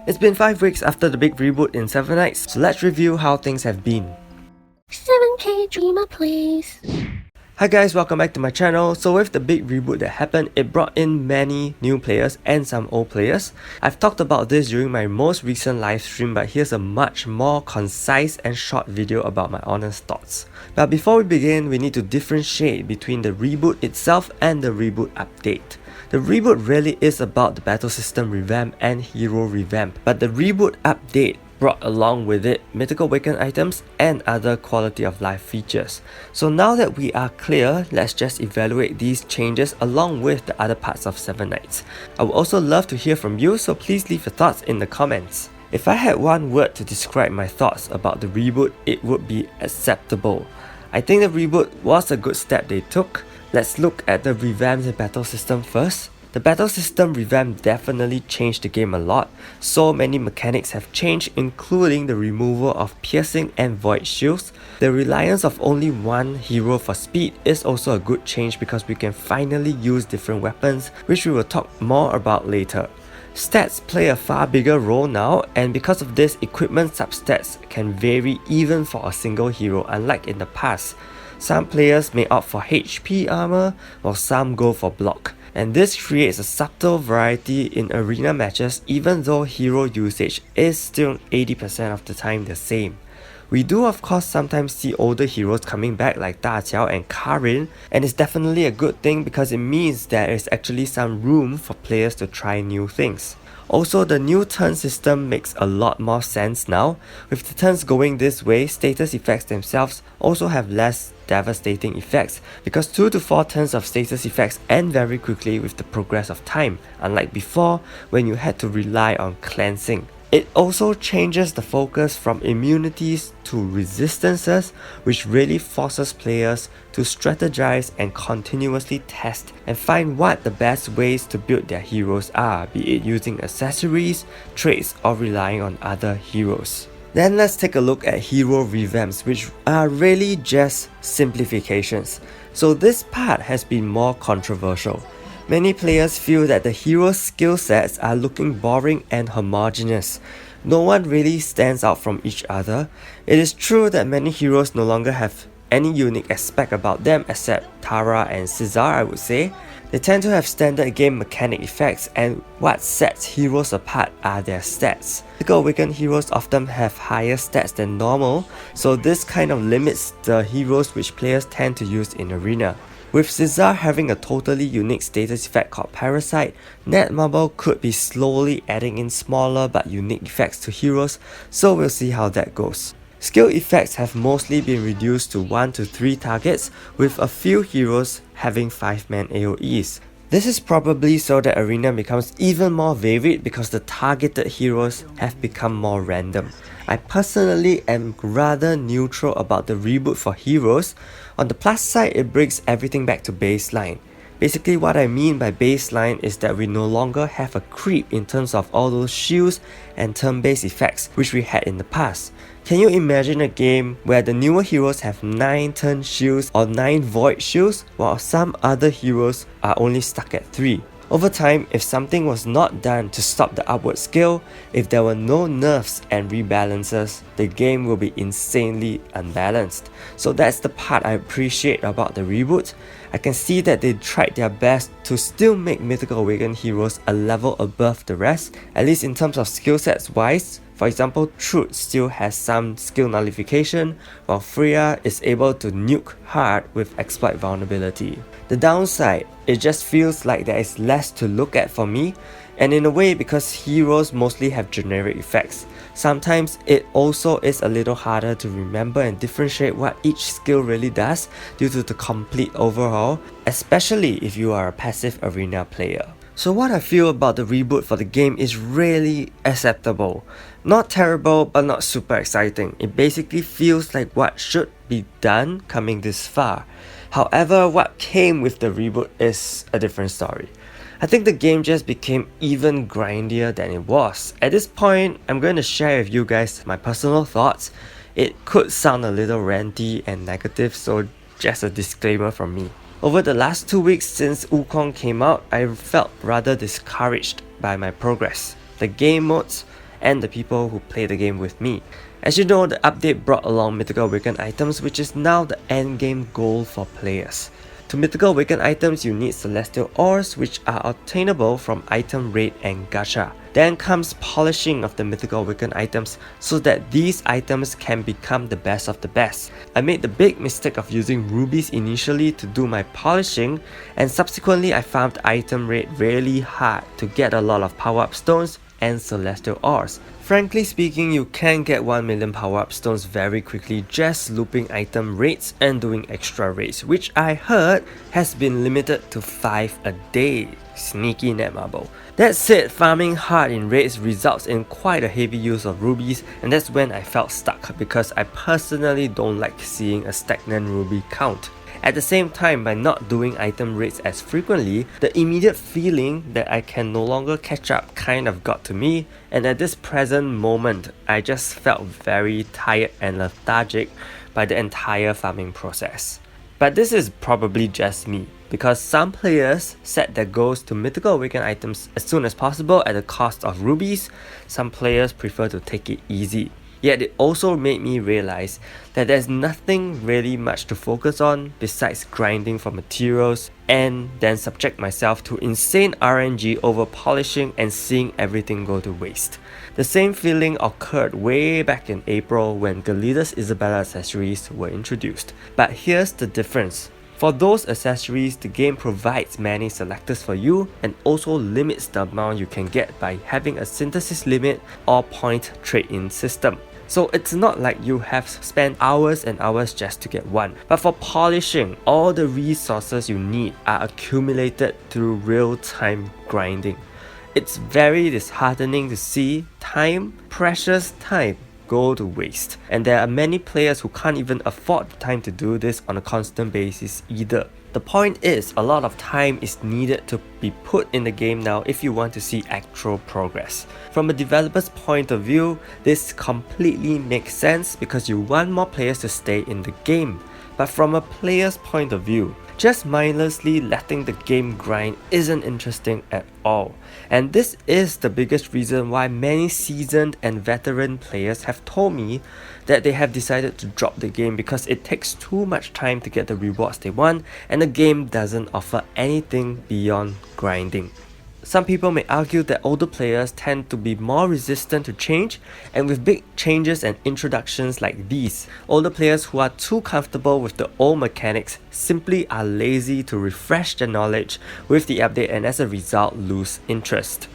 It's been 5 weeks after the big reboot in 7 Nights, so let's review how things have been. 7K Dreamer please. Hi guys, welcome back to my channel. So with the big reboot that happened, it brought in many new players and some old players. I've talked about this during my most recent live stream, but here's a much more concise and short video about my honest thoughts. But before we begin, we need to differentiate between the reboot itself and the reboot update. The reboot really is about the battle system revamp and hero revamp, but the reboot update brought along with it mythical awakened items and other quality of life features. So now that we are clear, let's just evaluate these changes along with the other parts of 7 Nights. I would also love to hear from you, so please leave your thoughts in the comments. If I had one word to describe my thoughts about the reboot, it would be acceptable. I think the reboot was a good step they took. Let's look at the revamped battle system first. The battle system revamp definitely changed the game a lot. So many mechanics have changed, including the removal of piercing and void shields. The reliance of only one hero for speed is also a good change because we can finally use different weapons, which we will talk more about later. Stats play a far bigger role now, and because of this, equipment substats can vary even for a single hero, unlike in the past. Some players may opt for HP armor, while some go for block. And this creates a subtle variety in arena matches, even though hero usage is still 80% of the time the same. We do of course sometimes see older heroes coming back like Da Qiao and Karin, and it's definitely a good thing because it means there is actually some room for players to try new things. Also, the new turn system makes a lot more sense now. With the turns going this way, status effects themselves also have less devastating effects because 2 to 4 turns of status effects end very quickly with the progress of time, unlike before when you had to rely on cleansing. It also changes the focus from immunities to resistances, which really forces players to strategize and continuously test and find what the best ways to build their heroes are, be it using accessories, traits, or relying on other heroes. Then let's take a look at hero revamps, which are really just simplifications. So this part has been more controversial. Many players feel that the hero's skill sets are looking boring and homogeneous. No one really stands out from each other. It is true that many heroes no longer have any unique aspect about them except Tara and Caesar, I would say. They tend to have standard game mechanic effects, and what sets heroes apart are their stats. Mythical awakened heroes often have higher stats than normal, so this kind of limits the heroes which players tend to use in arena. With Caesar having a totally unique status effect called Parasite, Netmarble could be slowly adding in smaller but unique effects to heroes, so we'll see how that goes. Skill effects have mostly been reduced to 1 to 3 targets, with a few heroes having 5-man AoEs. This is probably so that arena becomes even more varied because the targeted heroes have become more random. I personally am rather neutral about the reboot for heroes. On the plus side, it brings everything back to baseline. Basically what I mean by baseline is that we no longer have a creep in terms of all those shields and turn-based effects which we had in the past. Can you imagine a game where the newer heroes have 9 turn shields or 9 void shields, while some other heroes are only stuck at 3? Over time, if something was not done to stop the upward scale, if there were no nerfs and rebalances, the game will be insanely unbalanced. So that's the part I appreciate about the reboot. I can see that they tried their best to still make Mythical Awakened heroes a level above the rest, at least in terms of skill sets wise. For example, Truth still has some skill nullification, while Freya is able to nuke hard with exploit vulnerability. The downside, it just feels like there is less to look at for me, and in a way because heroes mostly have generic effects. Sometimes it also is a little harder to remember and differentiate what each skill really does due to the complete overhaul, especially if you are a passive arena player. So what I feel about the reboot for the game is really acceptable. Not terrible, but not super exciting. It basically feels like what should be done coming this far. However, what came with the reboot is a different story. I think the game just became even grindier than it was. At this point, I'm going to share with you guys my personal thoughts. It could sound a little ranty and negative, so just a disclaimer from me. Over the last 2 weeks since Wukong came out, I felt rather discouraged by my progress. The game modes and the people who play the game with me. As you know, the update brought along Mythical Awakened items, which is now the endgame goal for players. To Mythical Awakened items, you need Celestial Ores, which are obtainable from item raid and gacha. Then comes polishing of the Mythical Awakened items so that these items can become the best of the best. I made the big mistake of using rubies initially to do my polishing, and subsequently I found item raid really hard to get a lot of power-up stones and Celestial Ores. Frankly speaking, you can get 1 million power-up stones very quickly just looping item raids and doing extra raids, which I heard has been limited to 5 a day. Sneaky netmarble. That said, farming hard in raids results in quite a heavy use of rubies, and that's when I felt stuck because I personally don't like seeing a stagnant ruby count. At the same time, by not doing item raids as frequently, the immediate feeling that I can no longer catch up kind of got to me, and at this present moment, I just felt very tired and lethargic by the entire farming process. But this is probably just me, because some players set their goals to Mythical Awakened items as soon as possible at the cost of rubies. Some players prefer to take it easy. Yet it also made me realize that there's nothing really much to focus on besides grinding for materials and then subject myself to insane RNG over polishing and seeing everything go to waste. The same feeling occurred way back in April when Galida's Isabella accessories were introduced. But here's the difference. For those accessories, the game provides many selectors for you and also limits the amount you can get by having a synthesis limit or point trade-in system. So it's not like you have spent hours and hours just to get one. But for polishing, all the resources you need are accumulated through real-time grinding. It's very disheartening to see time, precious time, go to waste. And there are many players who can't even afford the time to do this on a constant basis either. The point is, a lot of time is needed to be put in the game now if you want to see actual progress. From a developer's point of view, this completely makes sense because you want more players to stay in the game. But from a player's point of view, just mindlessly letting the game grind isn't interesting at all. And this is the biggest reason why many seasoned and veteran players have told me that they have decided to drop the game because it takes too much time to get the rewards they want and the game doesn't offer anything beyond grinding. Some people may argue that older players tend to be more resistant to change, and with big changes and introductions like these, older players who are too comfortable with the old mechanics simply are lazy to refresh their knowledge with the update and as a result lose interest.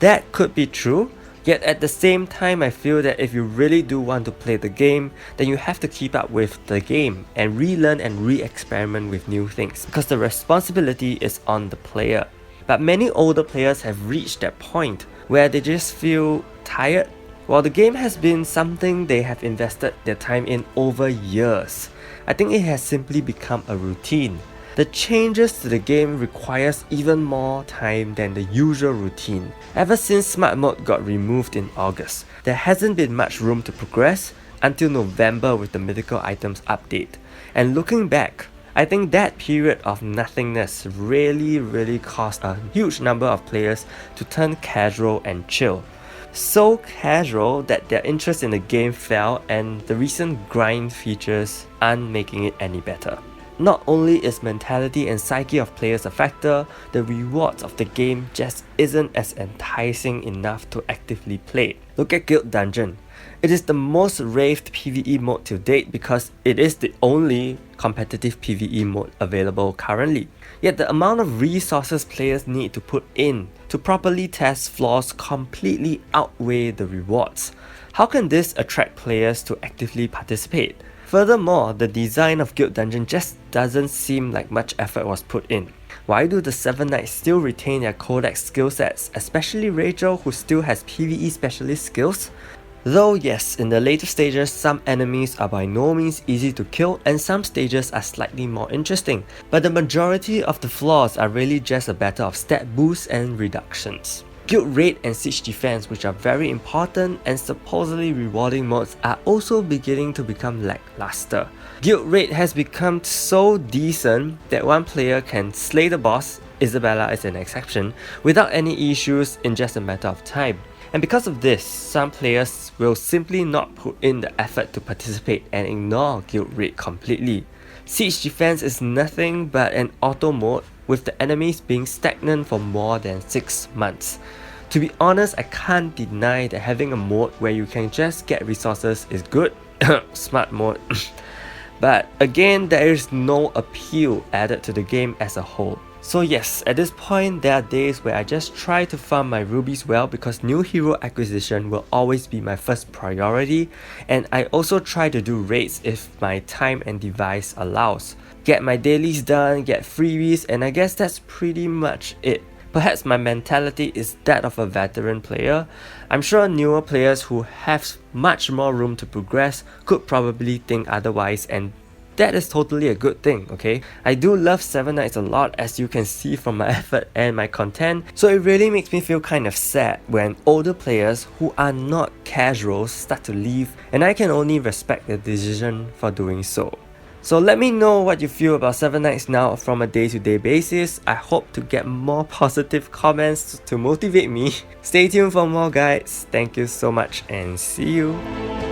That could be true, yet at the same time I feel that if you really do want to play the game, then you have to keep up with the game and relearn and re-experiment with new things because the responsibility is on the player. But many older players have reached that point where they just feel tired. While the game has been something they have invested their time in over years, I think it has simply become a routine. The changes to the game requires even more time than the usual routine. Ever since Smart Mode got removed in August, there hasn't been much room to progress until November with the Mythical Items update. And looking back, I think that period of nothingness really caused a huge number of players to turn casual and chill. So casual that their interest in the game fell and the recent grind features aren't making it any better. Not only is mentality and psyche of players a factor, the rewards of the game just isn't as enticing enough to actively play. Look at Guild Dungeon. It is the most raved PvE mode to date because it is the only competitive PvE mode available currently. Yet the amount of resources players need to put in to properly test flaws completely outweigh the rewards. How can this attract players to actively participate? Furthermore, the design of Guild Dungeon just doesn't seem like much effort was put in. Why do the 7 Knights still retain their codex skill sets, especially Rachel who still has PvE specialist skills? Though yes, in the later stages some enemies are by no means easy to kill and some stages are slightly more interesting, but the majority of the flaws are really just a matter of stat boosts and reductions. Guild Raid and Siege Defense, which are very important and supposedly rewarding modes, are also beginning to become lackluster. Guild Raid has become so decent that one player can slay the boss, Isabella is an exception, without any issues in just a matter of time. And because of this, some players will simply not put in the effort to participate and ignore guild raid completely. Siege defense is nothing but an auto mode with the enemies being stagnant for more than 6 months. To be honest, I can't deny that having a mode where you can just get resources is good, smart mode. But again, there is no appeal added to the game as a whole. So yes, at this point, there are days where I just try to farm my rubies well because new hero acquisition will always be my first priority, and I also try to do raids if my time and device allows. Get my dailies done, get freebies, and I guess that's pretty much it. Perhaps my mentality is that of a veteran player. I'm sure newer players who have much more room to progress could probably think otherwise, and that is totally a good thing, okay? I do love 7 Knights a lot, as you can see from my effort and my content, so it really makes me feel kind of sad when older players who are not casuals start to leave, and I can only respect their decision for doing so. So let me know what you feel about 7 Knights now from a day-to-day basis. I hope to get more positive comments to motivate me. Stay tuned for more guides. Thank you so much and see you.